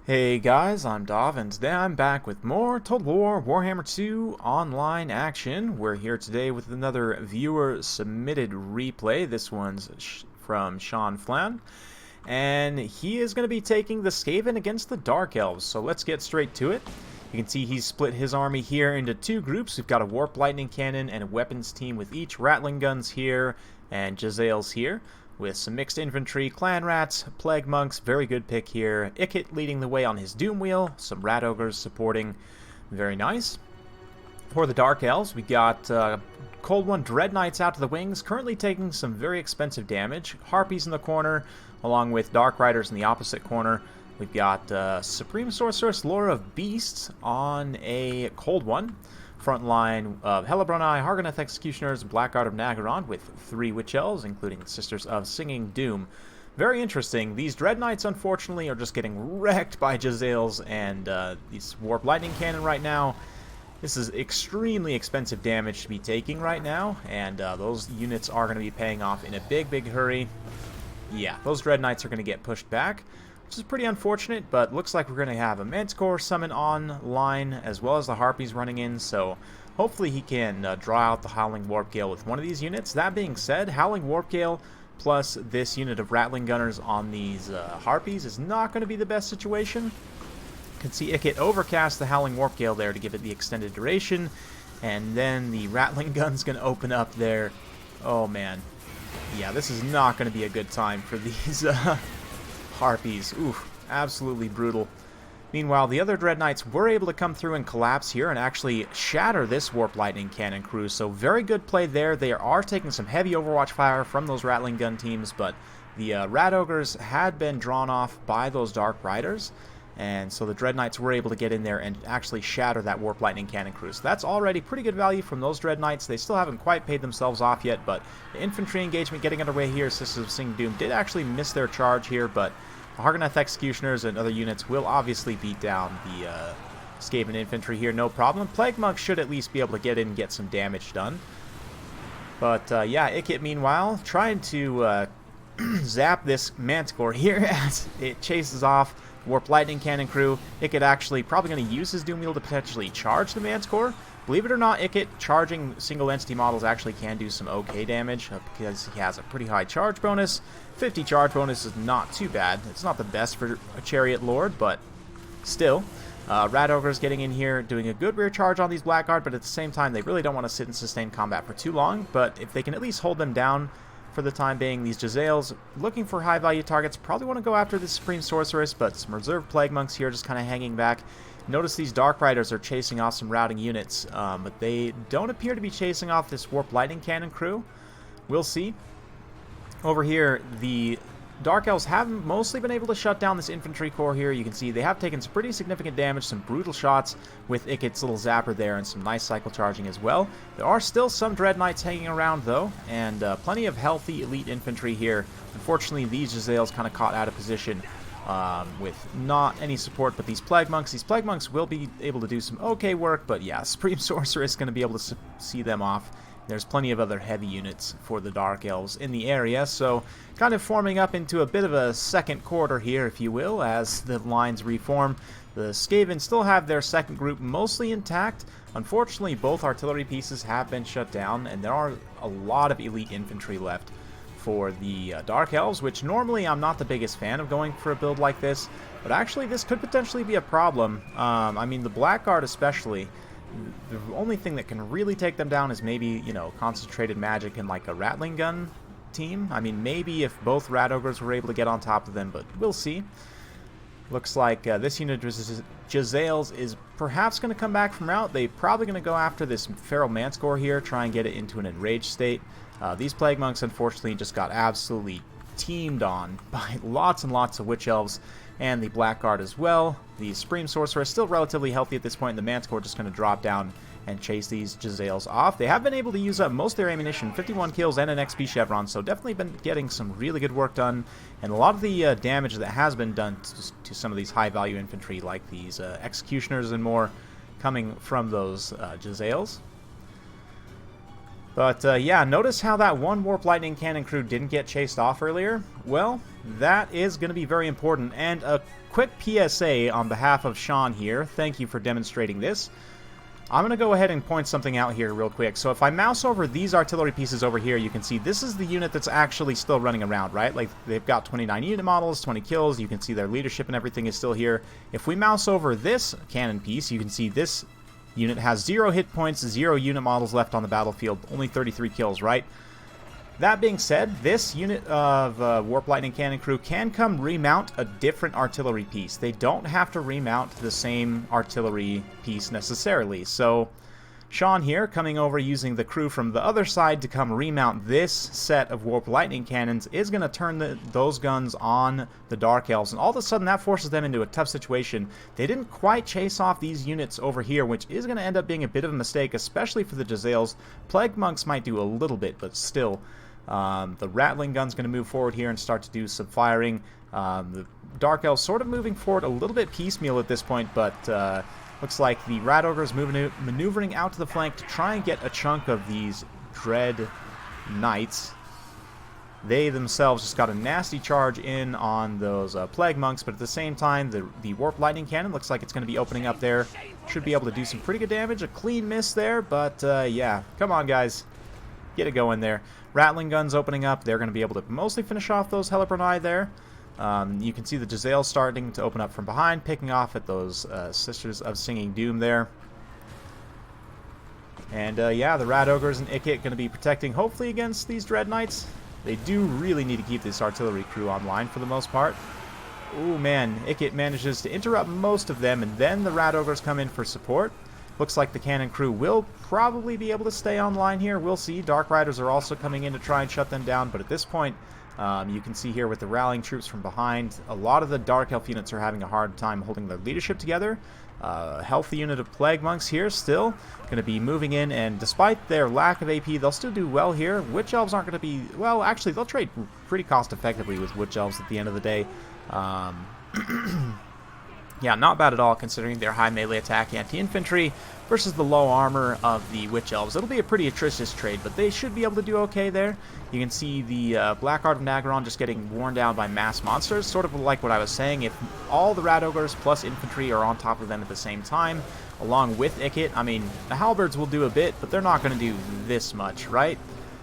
Hey guys, I'm Dov, and today I'm back with more Total War Warhammer 2 online action. We're here today with another viewer-submitted replay. This one's from Sean Flan, and he is going to be taking the SKAVEN against the Dark Elves, so let's get straight to it. You can see he's split his army here into two groups. We've got a Warp Lightning Cannon and a Weapons team with each Rattling Guns here and Jezzails here, with some mixed infantry, clan rats, plague monks, very good pick here. Ikit leading the way on his doom wheel, some rat ogres supporting, very nice. For the Dark Elves, we got Cold One Dread Knights out to the wings, currently taking some very expensive damage. Harpies in the corner, along with Dark Riders in the opposite corner. We've got Supreme Sorceress Lore of Beasts on a Cold One. Front line of Hellebroni, Hargoneth Executioners, Blackguard of Nagaron with 3 Witch Elves, including Sisters of Singing Doom. Very interesting. These Dread Knights, unfortunately, are just getting wrecked by Jezzails and these Warp Lightning Cannon right now. This is extremely expensive damage to be taking right now, and those units are going to be paying off in a big hurry. Yeah, those Dread Knights are going to get pushed back, which is pretty unfortunate, but looks like we're going to have a Manticore summon online, as well as the Harpies running in, so hopefully he can draw out the Howling Warp Gale with one of these units. That being said, Howling Warp Gale plus this unit of Rattling Gunners on these Harpies is not going to be the best situation. You can see Ikit overcast the Howling Warp Gale there to give it the extended duration, and then the Rattling Gun's going to open up there. Oh man. Yeah, this is not going to be a good time for these Harpies. Oof, absolutely brutal. Meanwhile, the other Dread Knights were able to come through and collapse here and actually shatter this Warp Lightning Cannon crew, so very good play there. They are taking some heavy Overwatch fire from those Rattling Gun teams, but the Rat Ogres had been drawn off by those Dark Riders, and so the Dread Knights were able to get in there and actually shatter that Warp Lightning Cannon crew. So that's already pretty good value from those Dread Knights. They still haven't quite paid themselves off yet, but the infantry engagement getting underway here. Sisters of Sing Doom did actually miss their charge here, but the Hargoneth Executioners and other units will obviously beat down the SKAVEN infantry here, no problem. Plague Monks should at least be able to get in and get some damage done. But yeah, Ikit meanwhile trying to zap this Manticore here as it chases off Warp Lightning Cannon crew. Ikit actually probably going to use his Doom Wheel to potentially charge the Manticore. Believe it or not, Ikit charging single entity models actually can do some okay damage because he has a pretty high charge bonus. 50 charge bonus is not too bad. It's not the best for a Chariot Lord, but still. Rat Ogres getting in here, doing a good rear charge on these Blackguard, but at the same time, they really don't want to sit in sustained combat for too long. But if they can at least hold them down for the time being, these Jezzails looking for high value targets probably want to go after the Supreme Sorceress, but some reserved Plague Monks here just kind of hanging back. Notice these Dark Riders are chasing off some routing units, but they don't appear to be chasing off this Warp Lightning Cannon crew. We'll see. Over here, the Dark Elves have mostly been able to shut down this infantry corps here. You can see they have taken some pretty significant damage, some brutal shots with Ikit's little zapper there, and some nice cycle charging as well. There are still some Dread Knights hanging around, though, and plenty of healthy elite infantry here. Unfortunately, these Jezzails kind of caught out of position with not any support, but these Plague Monks will be able to do some okay work, but yeah, Supreme Sorceress is going to be able to see them off. There's plenty of other heavy units for the Dark Elves in the area, so kind of forming up into a bit of a second quarter here, if you will, as the lines reform. The SKAVEN still have their second group mostly intact. Unfortunately, both artillery pieces have been shut down, and there are a lot of elite infantry left for the Dark Elves, which normally I'm not the biggest fan of going for a build like this, but actually this could potentially be a problem. I mean, the Blackguard especially, the only thing that can really take them down is maybe, you know, concentrated magic and like a Rattling Gun team. I mean, maybe if both Rat Ogres were able to get on top of them, but we'll see. Looks like this unit of Jezzails is perhaps going to come back from route. They're probably going to go after this Feral Manticore here, try and get it into an enraged state. These Plague Monks, unfortunately, just got absolutely teamed on by lots and lots of Witch Elves and the Blackguard as well. The Supreme Sorcerer is still relatively healthy at this point, and the Manticore just going to drop down and chase these Jezzails off. They have been able to use up most of their ammunition, 51 kills and an XP Chevron, so definitely been getting some really good work done, and a lot of the damage that has been done to some of these high-value infantry, like these Executioners and more, coming from those Jezzails. But yeah, notice how that one Warp Lightning Cannon crew didn't get chased off earlier? Well, that is going to be very important. And a quick PSA on behalf of Sean here. Thank you for demonstrating this. I'm going to go ahead and point something out here real quick. So if I mouse over these artillery pieces over here, you can see this is the unit that's actually still running around, right? Like, they've got 29 unit models, 20 kills. You can see their leadership and everything is still here. If we mouse over this cannon piece, you can see this unit has 0 hit points, 0 unit models left on the battlefield, only 33 kills, right? That being said, this unit of Warp Lightning Cannon crew can come remount a different artillery piece. They don't have to remount the same artillery piece necessarily. So, Sean here, coming over using the crew from the other side to come remount this set of Warp Lightning Cannons, is going to turn those guns on the Dark Elves, and all of a sudden that forces them into a tough situation. They didn't quite chase off these units over here, which is going to end up being a bit of a mistake, especially for the Jezzails. Plague Monks might do a little bit, but still. The Rattling Gun's going to move forward here and start to do some firing. The Dark Elves sort of moving forward a little bit piecemeal at this point, but looks like the Rat Ogre's maneuvering out to the flank to try and get a chunk of these Dread Knights. They themselves just got a nasty charge in on those Plague Monks, but at the same time, the Warp Lightning Cannon looks like it's going to be opening up there. Should be able to do some pretty good damage. A clean miss there, but yeah, come on, guys. Get it going there. Rattling Guns opening up. They're going to be able to mostly finish off those Hellebronai there. You can see the Jezzails starting to open up from behind, picking off at those Sisters of Singing Doom there. And yeah, the Rat Ogres and Ikit going to be protecting, hopefully, against these Dread Knights. They do really need to keep this artillery crew online for the most part. Ooh, man, Ikit manages to interrupt most of them, and then the Rat Ogres come in for support. Looks like the cannon crew will probably be able to stay online here. We'll see. Dark Riders are also coming in to try and shut them down, but at this point, you can see here with the rallying troops from behind, a lot of the Dark Elf units are having a hard time holding their leadership together. Healthy unit of Plague Monks here still going to be moving in, and despite their lack of AP, they'll still do well here. Witch Elves aren't going to be, well, actually, they'll trade pretty cost effectively with Witch Elves at the end of the day. Yeah, not bad at all considering their high melee attack anti-infantry versus the low armor of the Witch Elves. It'll be a pretty atrocious trade, but they should be able to do okay there. You can see the Black Art of Nagaron just getting worn down by mass monsters, sort of like what I was saying. If all the Rat Ogres plus infantry are on top of them at the same time, along with Ikit, I mean, the Halberds will do a bit, but they're not going to do this much, right?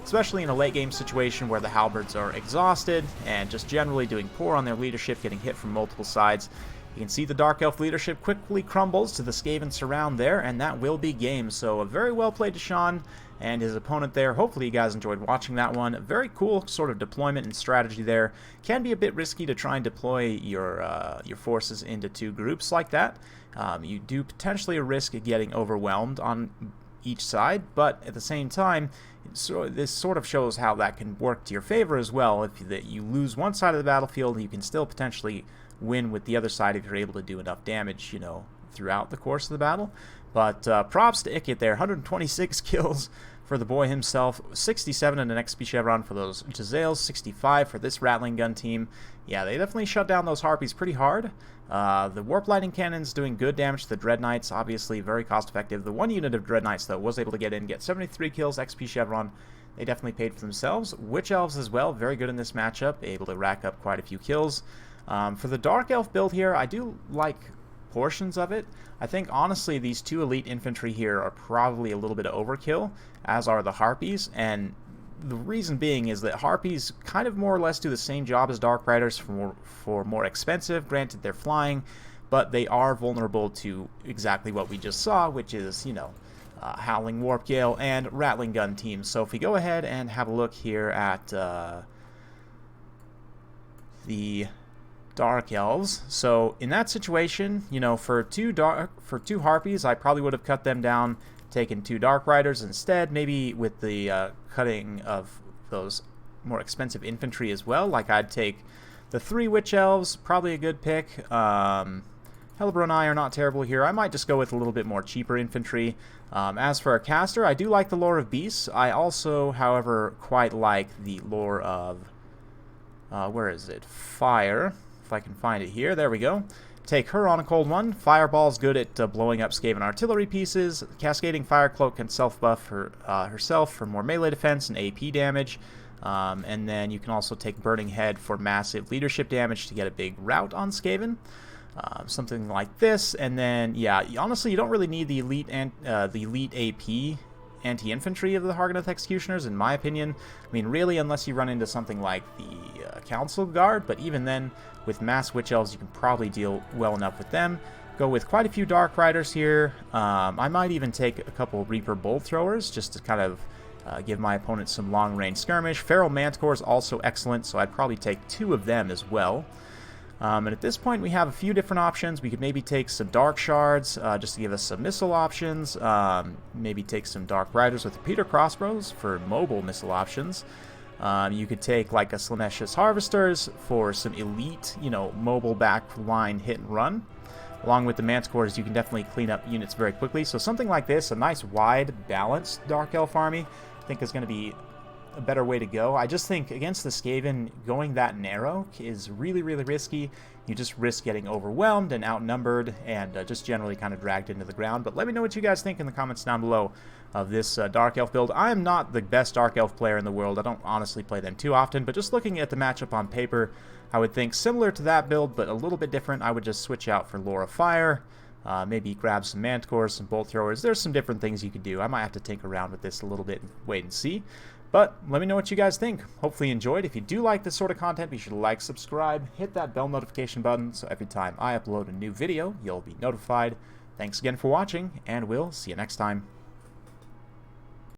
Especially in a late game situation where the Halberds are exhausted and just generally doing poor on their leadership, getting hit from multiple sides. You can see the Dark Elf leadership quickly crumbles to the SKAVEN surround there, and that will be game. So a very well played to Sean and his opponent there. Hopefully you guys enjoyed watching that one. A very cool sort of deployment and strategy there. Can be a bit risky to try and deploy your forces into two groups like that. You do potentially risk getting overwhelmed on each side, but at the same time, this sort of shows how that can work to your favor as well. If you lose one side of the battlefield, you can still potentially win with the other side if you're able to do enough damage, you know, throughout the course of the battle. But props to Ikit there, 126 kills for the boy himself, 67 in an XP chevron for those Jezzails, 65 for this Rattling Gun team. Yeah, they definitely shut down those Harpies pretty hard. The Warp Lightning Cannons doing good damage to the Dread Knights, obviously very cost effective. The one unit of Dread Knights, though, was able to get 73 kills, XP chevron. They definitely paid for themselves. Witch Elves as well, very good in this matchup, able to rack up quite a few kills. For the Dark Elf build here, I do like portions of it. I think, honestly, these two elite infantry here are probably a little bit of overkill, as are the Harpies, and the reason being is that Harpies kind of more or less do the same job as Dark Riders for more expensive. Granted, they're flying, but they are vulnerable to exactly what we just saw, which is, you know, Howling Warp Gale and Rattling Gun teams. So if we go ahead and have a look here at the Dark Elves. So in that situation, you know, for two Harpies, I probably would have cut them down, taken two Dark Riders instead, maybe with the cutting of those more expensive infantry as well. Like, I'd take the 3 Witch Elves, probably a good pick. Hellebronai are not terrible here. I might just go with a little bit more cheaper infantry. As for a caster, I do like the lore of Beasts. I also, however, quite like the lore of, where is it? Fire. If I can find it here. There we go. take her on a cold one. Fireball's good at blowing up Skaven artillery pieces. Cascading Fire Cloak can self-buff herself for more melee defense and AP damage. And then you can also take Burning Head for massive leadership damage to get a big rout on Skaven. Something like this, and then, yeah, honestly, you don't really need the elite AP anti-infantry of the Hargoneth Executioners, in my opinion. I mean, really, unless you run into something like the Council Guard, but even then, with Mass Witch Elves, you can probably deal well enough with them. Go with quite a few Dark Riders here. I might even take a couple Reaper Bolt Throwers, just to kind of give my opponent some long-range skirmish. Feral Manticore is also excellent, so I'd probably take 2 of them as well. And at this point, we have a few different options. We could maybe take some Dark Shards, just to give us some missile options. Maybe take some Dark Riders with Repeater Crossbows for mobile missile options. You could take like a Slanesha's Harvesters for some elite, mobile back line hit and run. Along with the Manticores, you can definitely clean up units very quickly. So something like this, a nice wide, balanced Dark Elf army, I think is going to be a better way to go. I just think against the Skaven, going that narrow is really, really risky. You just risk getting overwhelmed and outnumbered and just generally kind of dragged into the ground. But let me know what you guys think in the comments down below of this Dark Elf build. I am not the best Dark Elf player in the world. I don't honestly play them too often, but just looking at the matchup on paper, I would think similar to that build, but a little bit different. I would just switch out for Lore of Fire, maybe grab some Manticores, some Bolt Throwers. There's some different things you could do. I might have to tinker around with this a little bit and wait and see. But let me know what you guys think. Hopefully you enjoyed. If you do like this sort of content, be sure to like, subscribe, hit that bell notification button so every time I upload a new video, you'll be notified. Thanks again for watching, and we'll see you next time.